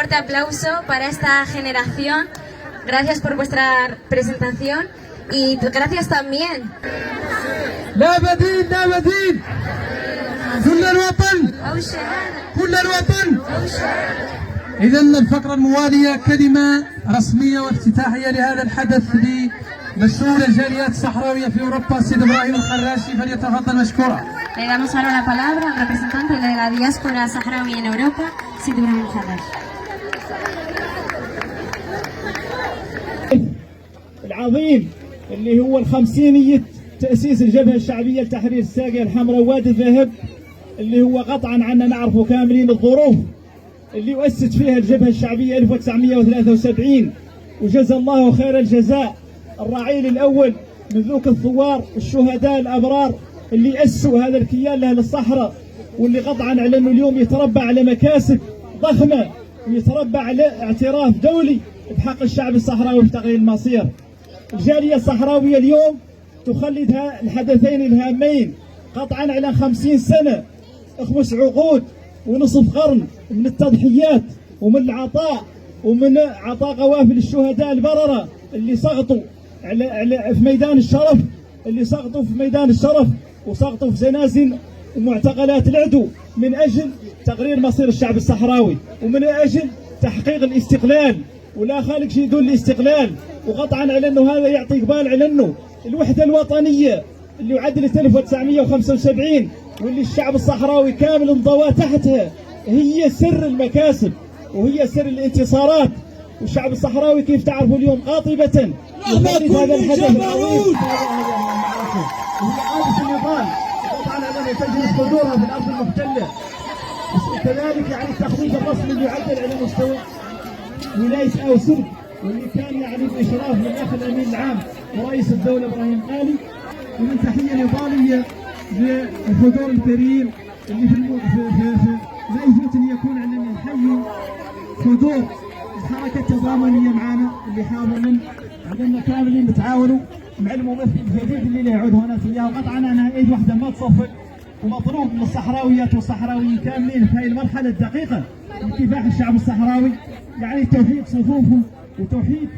fuerte aplauso para esta generación. Gracias por vuestra presentación y gracias también. لا بديل لا بديل. كل الوطن كل الوطن. إذا الفقرة الموالية كلمة رسمية وافتتاحية لهذا الحدث لمسؤول الجاليات الصحراوية في أوروبا السيد إبراهيم الخراشي، فليتفضل مشكورا. Le damos ahora la palabra al representante de la diáspora saharaui en Europa, Sidi Ibrahim al-Kharrashi. العظيم اللي هو الخمسينية تأسيس الجبهة الشعبية لتحرير الساقية الحمراء ووادي الذهب، اللي هو قطعا عنا نعرفه كاملين الظروف اللي أسست فيها الجبهة الشعبية 1973، وجزا الله خير الجزاء الرعيل الأول من ذوك الثوار الشهداء الأبرار اللي أسسوا هذا الكيان لأهل الصحراء، واللي قطعا على أنه اليوم يتربى على مكاسب ضخمة ويتربى على اعتراف دولي بحق الشعب الصحراوي في تغيير المصير. الجالية الصحراوية اليوم تخلد الحدثين الهامين قطعا على 50 سنة، 5 عقود ونصف قرن من التضحيات ومن العطاء ومن عطاء قوافل الشهداء البررة اللي سقطوا في ميدان الشرف، اللي سقطوا في ميدان الشرف وسقطوا في زنازين ومعتقلات العدو من أجل تقرير مصير الشعب الصحراوي ومن أجل تحقيق الاستقلال، ولا خالق شيء دون الاستقلال. وقطعا على أنه هذا يعطي قبال على أنه الوحدة الوطنية اللي عدلت 1975 واللي الشعب الصحراوي كامل انضوى تحتها هي سر المكاسب وهي سر الانتصارات. والشعب الصحراوي كيف تعرفوا اليوم قاطبة يخالف هذا الحدث العظيم وهي عادة النضال، قطعا على أنها تجلس حضورها في الأرض المحتلة. كذلك يعني التخطيط الرسمي اللي يعدل على مستوى ولاية أوسرد، واللي كان يعني بإشراف من الأخ الأمين العام ورئيس الدولة إبراهيم قالي. ومن تحية نضالية للحضور الكريم اللي في لا يفوت أن يكون عندنا نحيي حضور الحركة التضامنية معنا اللي حاضرين عندنا كاملين بتعاونوا مع الممثل الجديد اللي له يعود هنا فيها. وقطعا أنا ايد واحدة ما تصفق، ومطلوب من الصحراويات والصحراويين كاملين في هذه المرحلة الدقيقة من كفاح الشعب الصحراوي يعني توحيد صفوفهم وتوحيد